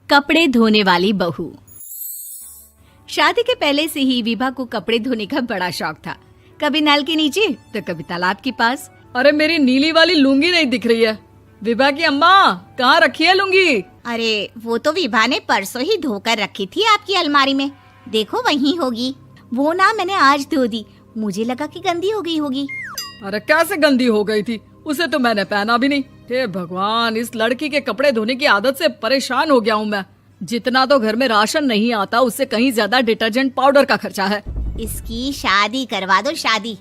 कपड़े धोने वाली बहू। शादी के पहले से ही विभा को कपड़े धोने का बड़ा शौक था। कभी नल के नीचे तो कभी तालाब के पास। अरे मेरी नीली वाली लुंगी नहीं दिख रही है। विभा की अम्मा, कहाँ रखी है लुंगी? अरे वो तो विभा ने परसों ही धोकर रखी थी आपकी अलमारी में, देखो वहीं होगी। वो ना मैंने आज धो दी, मुझे लगा कि गंदी हो गई होगी। अरे कैसे गंदी हो गई थी? उसे तो मैंने पहना भी नहीं। हे भगवान, इस लड़की के कपड़े धोने की आदत से परेशान हो गया हूँ मैं। जितना तो घर में राशन नहीं आता, उससे कहीं ज्यादा डिटर्जेंट पाउडर का खर्चा है। इसकी शादी करवा दो, शादी।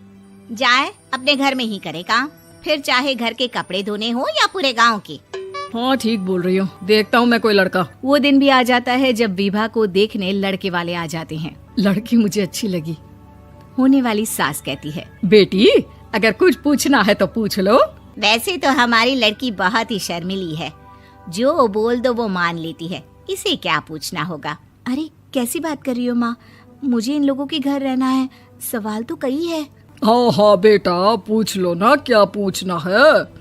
जाए अपने घर में ही करे काम, फिर चाहे घर के कपड़े धोने हो या पूरे गांव के। हाँ ठीक बोल रही हूँ, देखता हूँ मैं कोई लड़का। वो दिन भी आ जाता है जब विभा को देखने लड़के वाले आ जाते हैं। लड़की मुझे अच्छी लगी। होने वाली सास कहती है, बेटी अगर कुछ पूछना है तो पूछ लो। वैसे तो हमारी लड़की बहुत ही शर्मीली है, जो बोल दो वो मान लेती है, इसे क्या पूछना होगा। अरे कैसी बात कर रही हो माँ, मुझे इन लोगों के घर रहना है, सवाल तो कई है। हाँ हाँ बेटा, पूछ लो ना, क्या पूछना है।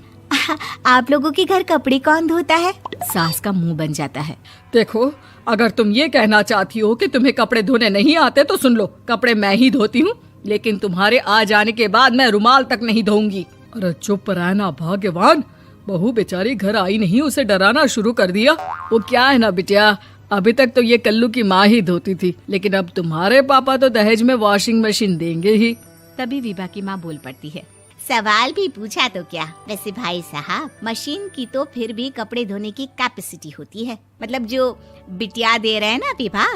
आप लोगों के घर कपड़े कौन धोता है? सास का मुंह बन जाता है। देखो, अगर तुम ये कहना चाहती हो कि तुम्हें कपड़े धोने नहीं आते तो सुन लो, कपड़े मैं ही धोती हूँ, लेकिन तुम्हारे आ जाने के बाद मैं रुमाल तक नहीं धोऊंगी। अरे चुप रहना भाग्यवान, बहू बेचारी घर आई नहीं, उसे डराना शुरू कर दिया। वो क्या है ना बिटिया, अभी तक तो ये कल्लू की माँ ही धोती थी, लेकिन अब तुम्हारे पापा तो दहेज में वॉशिंग मशीन देंगे ही। तभी विभा की माँ बोल पड़ती है, सवाल भी पूछा तो क्या। वैसे भाई साहब, मशीन की तो फिर भी कपड़े धोने की कैपेसिटी होती है। मतलब जो बिटिया दे रहे हैं ना विभा,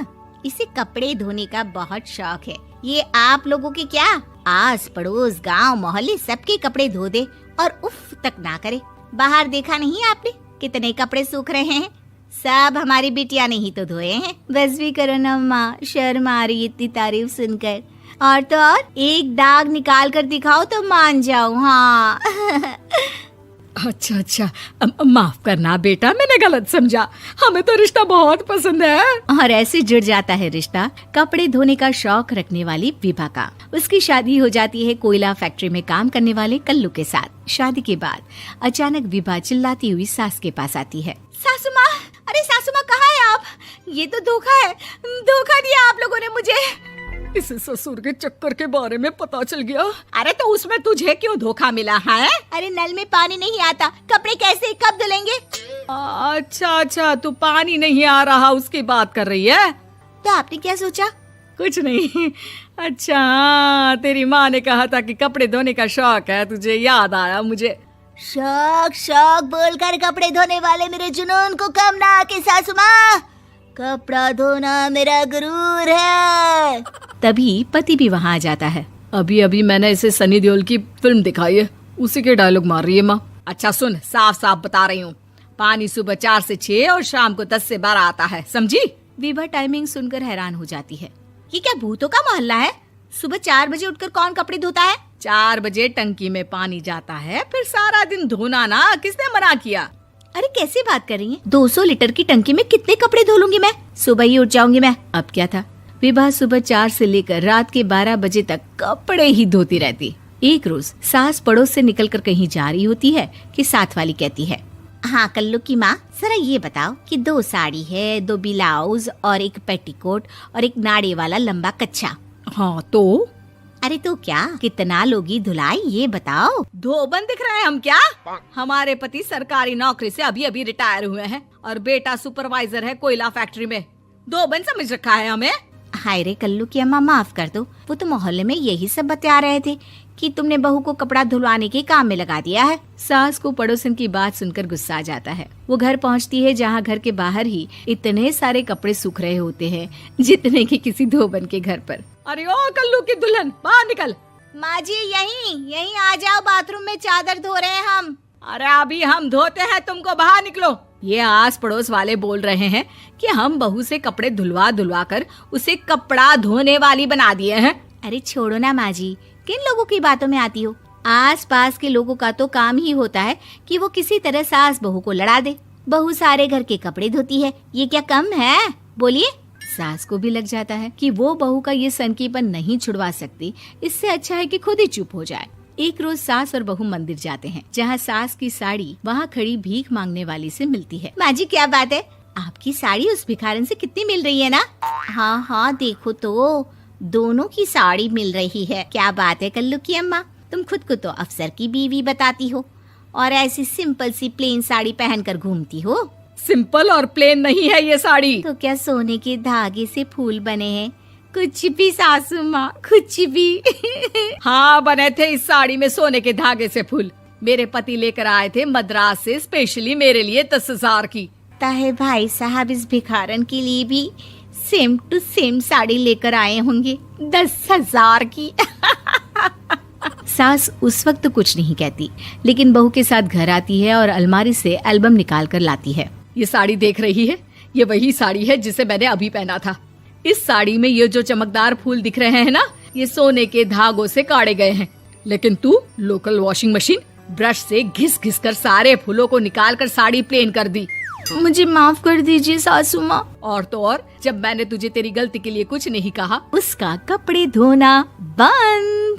इसे कपड़े धोने का बहुत शौक है। ये आप लोगों के क्या, आस पड़ोस गांव मोहल्ले सबके कपड़े धो दे और उफ तक ना करे। बाहर देखा नहीं आपने कितने कपड़े सूख रहे हैं? सब हमारी बिटिया ने ही तो धोए हैं। बस भी करो ना माँ, शर्म आ रही इतनी तारीफ सुनकर। और तो और एक दाग निकाल कर दिखाओ तो मान जाओ। हाँ अच्छा, माफ करना बेटा, मैंने गलत समझा। हमें तो रिश्ता बहुत पसंद है। और ऐसे जुड़ जाता है रिश्ता कपड़े धोने का शौक रखने वाली विभा का। उसकी शादी हो जाती है कोयला फैक्ट्री में काम करने वाले कल्लू के साथ। शादी के बाद अचानक विभा चिल्लाती हुई सास के पास आती है। सासू माँ, अरे सासू माँ कहाँ है आप? ये तो धोखा है, धोखा दिया आप लोगों ने मुझे। इसे ससुर के चक्कर के बारे में पता चल गया। अरे तो उसमें तुझे क्यों धोखा मिला है? अरे नल में पानी नहीं आता, कपड़े कैसे कब धुलेंगे? अच्छा, तू पानी नहीं आ रहा उसकी बात कर रही है। तो आपने क्या सोचा? कुछ नहीं। अच्छा, तेरी माँ ने कहा था कि कपड़े धोने का शौक है तुझे, याद आया मुझे। शौक बोलकर कपड़े धोने वाले मेरे जुनून को कम ना आके सासू माँ, कपड़ा धोना मेरा गुरूर है। तभी पति भी वहाँ आ जाता है। अभी मैंने इसे सनी देओल की फिल्म दिखाई है, उसी के डायलॉग मार रही है माँ। अच्छा सुन, साफ साफ बता रही हूँ, पानी सुबह 4 से 6 और शाम को 10 से 12 आता है, समझी? विभा टाइमिंग सुनकर हैरान हो जाती है। ये क्या भूतों का मोहल्ला है? सुबह 4 बजे उठकर कौन कपड़े धोता है? 4 बजे टंकी में पानी जाता है, फिर सारा दिन धोना ना, किसने मना किया? अरे कैसी बात कर रही हैं? 200 लीटर की टंकी में कितने कपड़े धो लूंगी मैं? सुबह ही उठ जाऊंगी मैं। अब क्या था, विभा सुबह 4 से लेकर रात के 12 बजे तक कपड़े ही धोती रहती। एक रोज सास पड़ोस से निकलकर कहीं जा रही होती है कि साथ वाली कहती है, हाँ कल्लू की माँ, जरा ये बताओ कि 2 साड़ी है, 2 ब्लाउज और एक पेटीकोट और एक नाड़े वाला लंबा कच्छा। हाँ तो? अरे तो क्या, कितना लोगी धुलाई ये बताओ। धोबन दिख रहे हैं हम क्या? हमारे पति सरकारी नौकरी से अभी रिटायर हुए हैं और बेटा सुपरवाइजर है कोयला फैक्ट्री में। धोबन समझ रखा है हमें? हाय रे कल्लू की अम्मा, माफ कर दो, वो तो मोहल्ले में यही सब बता रहे थे कि तुमने बहू को कपड़ा धुलवाने के काम में लगा दिया है। सास को पड़ोसन की बात सुनकर गुस्सा आ जाता है। वो घर पहुंचती है जहां घर के बाहर ही इतने सारे कपड़े सूख रहे होते हैं जितने कि किसी धोबन के घर पर। अरे ओ कल्लू की दुल्हन, बाहर निकल। माँ जी यहीं आ जाओ, बाथरूम में चादर धो रहे हैं हम। अरे अभी हम धोते हैं, तुमको बाहर निकलो। ये आस पड़ोस वाले बोल रहे हैं कि हम बहू से कपड़े धुलवा कर उसे कपड़ा धोने वाली बना दिए हैं। अरे छोड़ो ना माँ जी, किन लोगों की बातों में आती हो? आस पास के लोगों का तो काम ही होता है कि वो किसी तरह सास बहू को लड़ा दे। बहू सारे घर के कपड़े धोती है, ये क्या कम है? बोलिए। सास को भी लग जाता है कि वो बहू का ये सनकीपन नहीं छुड़वा सकती, इससे अच्छा है कि खुद ही चुप हो जाए। एक रोज सास और बहू मंदिर जाते हैं, जहाँ सास की साड़ी वहाँ खड़ी भीख मांगने वाली से मिलती है। माँ जी क्या बात है, आपकी साड़ी उस भिखारन से कितनी मिल रही है ना? हाँ हाँ देखो तो, दोनों की साड़ी मिल रही है। क्या बात है कल्लू की अम्मा, तुम खुद को तो अफसर की बीवी बताती हो और ऐसी सिंपल सी प्लेन साड़ी पहनकर घूमती हो। सिंपल और प्लेन नहीं है ये साड़ी। तो क्या सोने के धागे से फूल बने हैं? कुछ भी सासू माँ, कुछ भी। हाँ बने थे इस साड़ी में सोने के धागे से फूल। मेरे पति लेकर आए थे मद्रास से स्पेशली मेरे लिए 10,000 की। ताहे भाई साहब इस भिखारन के लिए भी सेम टू सेम साड़ी लेकर आए होंगे 10,000 की। सास उस वक्त तो कुछ नहीं कहती, लेकिन बहू के साथ घर आती है और अलमारी से एल्बम निकाल कर लाती है। ये साड़ी देख रही है, ये वही साड़ी है जिसे मैंने अभी पहना था। इस साड़ी में ये जो चमकदार फूल दिख रहे हैं ना, ये सोने के धागों से काटे गए हैं। लेकिन तू लोकल वॉशिंग मशीन ब्रश से घिस घिस कर सारे फूलों को निकाल कर साड़ी प्लेन कर दी। मुझे माफ कर दीजिए सासू माँ। और तो और, जब मैंने तुझे तेरी गलती के लिए कुछ नहीं कहा, उसका कपड़े धोना बंद।